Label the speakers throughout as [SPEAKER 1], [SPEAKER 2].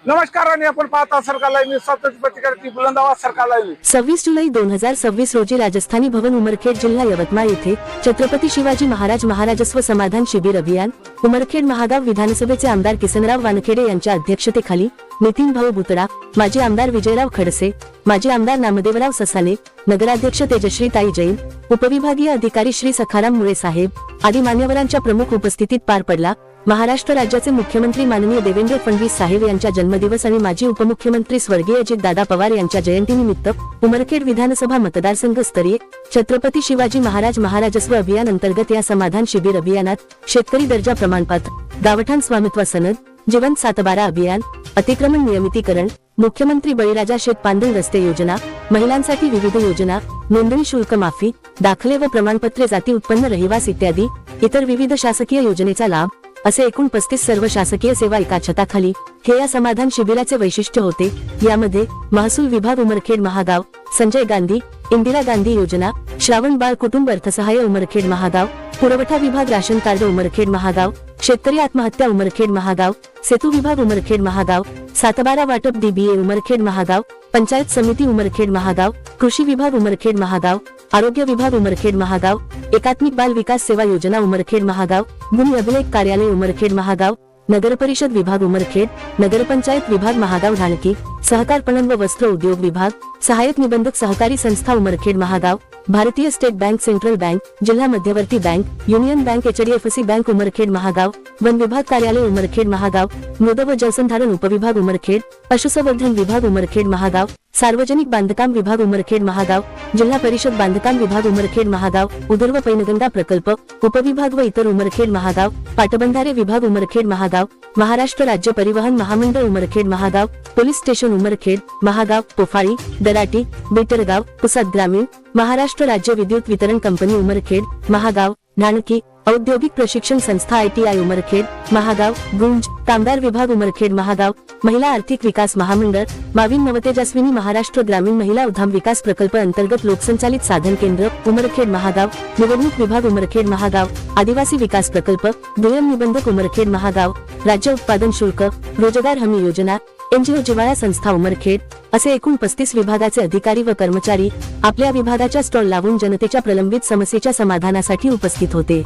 [SPEAKER 1] नमस्कार आणि आपण पाहत आहात सरकार लाईव्ह न्यूज. स्वतःची प्रतिक्रिया बुलंद आवाज सरकार लाईव्ह न्यूज.
[SPEAKER 2] 26 जुलै 2026 रोजी राजस्थानी भवन उमरखेड जिल्हा यवतमाळ येथे छत्रपती शिवाजी महाराज महाराजस्व समाधान शिबिर अभियान उमरखेड महागाव विधानसभेचे आमदार किसनराव वानखेडे यांच्या अध्यक्षतेखाली नितीन भाऊ बुतडा, माजी आमदार विजयराव खडसे, माजी आमदार नामदेवराव ससाने, नगराध्यक्ष तेजश्री ताई जैन, उपविभागीय अधिकारी श्री सखाराम मुळे साहेब आदी मान्यवरांच्या प्रमुख उपस्थितीत पार पडला. महाराष्ट्र राज्याचे मुख्यमंत्री माननीय देवेंद्र फडणवीस साहेब यांच्या जन्मदिवस आणि माजी उपमुख्यमंत्री स्वर्गीय अजितदादा पवार यांच्या जयंतीनिमित्त उमरखेड विधानसभा मतदारसंघ स्तरीय छत्रपती शिवाजी महाराज महाराजस्व अभियान अंतर्गत या समाधान शिबिर अभियानात शेतकरी दर्जा प्रमाणपत्र, गावठाण स्वामित्व सनद, जीवन सातबारा अभियान, अतिक्रमण नियमितीकरण, मुख्यमंत्री बळीराजा शेत पांदळ रस्ते योजना, महिलांसाठी विविध योजना, नोंदणी शुल्क माफी, दाखले व प्रमाणपत्रे, जाती उत्पन्न रहिवास इत्यादी इतर विविध शासकीय योजनेचा लाभ असे एकूण 35 सर्व शासकीय सेवा एका छताखाली हे या समाधान शिबिराचे वैशिष्ट्य होते. यामध्ये महसूल विभाग उमरखेड महागाव, संजय गांधी इंदिरा गांधी योजना, श्रावण बाळ कुटुंब अर्थसहाय्य उमरखेड महागाव, पुरवठा विभाग राशन कार्ड उमरखेड महागाव, शेतकरी आत्महत्या उमरखेड महागाव, सेतू विभाग उमरखेड महागाव, सातबारा वाटप DBA उमरखेड महागाव, पंचायत समिती उमरखेड महागाव, कृषी विभाग उमरखेड महागाव, आरोग्य विभाग उमरखेड महागाव, एकात्मिक बाल विकास सेवा योजना उमरखेड महागाव, गुण अभिलेख कार्यालय उमरखेड महागाव, नगर परिषद विभाग उमरखेड, नगरपंचायत विभाग महागाव ढाणकी, सहकार पणन व वस्त्र उद्योग विभाग, सहायक निबंधक सहकारी संस्था उमरखेड महागाव, भारतीय स्टेट बँक, सेंट्रल बँक, जिल्हा मध्यवर्ती bank, union bank, HDFC bank Umarkhed Mahagaon, one विभाग कार्यालय उमरखेड महागाव, मृद व जलसंधारण उपविभाग उमरखेड, पशुसंवर्धन विभाग उमरखेड महागाव, सार्वजनिक बांधकाम विभाग उमरखेड महागाव, जिल्हा परिषद बांधकाम विभाग उमरखेड महागाव, उदर व पैनगंगा प्रकल्प उपविभाग व इतर उमरखेड महागाव, पाटबंधारे विभाग उमरखेड महागाव, महाराष्ट्र राज्य परिवहन महामंडळ उमरखेड महागाव, पोलीस स्टेशन उमरखेड महागाव, पोफाळी, दराटी, बेटरगाव, पुसाद ग्रामीण, महाराष्ट्र राज्य विद्युत वितरण कंपनी उमरखेड महागाव, ढाणकी, औद्योगिक प्रशिक्षण संस्था ITI उमरखेड महागाव, गुंज, कामगार विभाग उमरखेड महागाव, महिला आर्थिक विकास महामंडळ, माविन नवतेजस्विनी महाराष्ट्र ग्रामीण महिला उद्यम विकास प्रकल्प अंतर्गत लोकसंचालित साधन केंद्र उमरखेड महागाव, निवडणूक विभाग उमरखेड महागाव, आदिवासी विकास प्रकल्प, दुय्यम निबंधक उमरखेड महागाव, राज्य उत्पादन शुल्क, रोजगार हमी योजना, NGO जिव्हाळा संस्था उमरखेड असे एकूण 35 विभागाचे अधिकारी व कर्मचारी आपल्या विभागाच्या स्टॉल लावून जनतेच्या प्रलंबित समस्येच्या समाधानासाठी उपस्थित होते.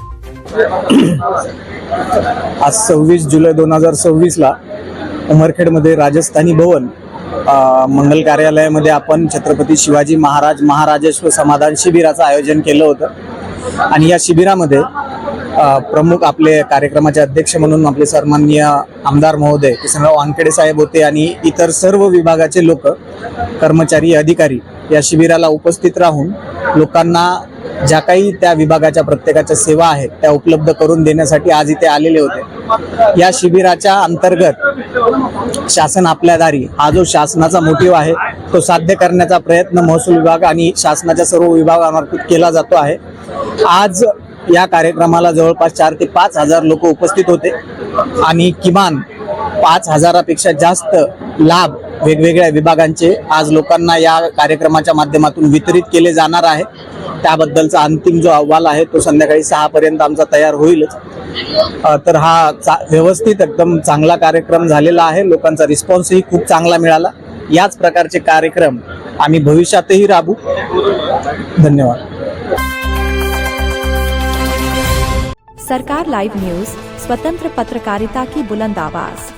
[SPEAKER 3] आज 26 जुलै 2026 ला उमरखेडमध्ये राजस्थानी भवन मंगल कार्यालयामध्ये आपण छत्रपती शिवाजी महाराज महाराजस्व समाधान शिबिराचं आयोजन केलं होतं आणि या शिबिरामध्ये प्रमुख आपले कार्यक्रमाचे अध्यक्ष म्हणून आपले सन्माननीय आमदार महोदय किसनराव वानखेडे साहेब होते आणि इतर सर्व विभागाचे लोक, कर्मचारी, अधिकारी या शिबिराला उपस्थित राहून लोकांना ज्या काही त्या विभागाच्या प्रत्येकाच्या सेवा आहेत त्या उपलब्ध करून देण्यासाठी आज इथे आलेले होते. या शिबिराच्या अंतर्गत शासन आपल्या दारी हा जो शासनाचा मोटिव्ह आहे तो साध्य करण्याचा प्रयत्न महसूल विभाग आणि शासनाच्या सर्व विभागामार्फत केला जातो आहे. आज या कार्यक्रमाला जवळपास 4 ते 5 हजार लोक उपस्थित होते आणि किमान 5,000 पेक्षा जास्त लाभ वेगवेगळ्या विभागांचे आज लोकांना या कार्यक्रमाच्या माध्यमातून वितरित केले जाणार आहे. त्याबद्दलचा अंतिम जो अहवाल आहे तो संध्याकाळी 6 पर्यंत आमचा तयार होईलच. तर हा व्यवस्थित एकदम चांगला कार्यक्रम झालेला आहे. लोकांचा रिस्पॉन्सही खूप चांगला मिळाला. याच प्रकारचे कार्यक्रम आम्ही भविष्यातही राबवू. धन्यवाद.
[SPEAKER 4] सरकार लाइव न्यूज, स्वतंत्र पत्रकारिता की बुलंद आवाज.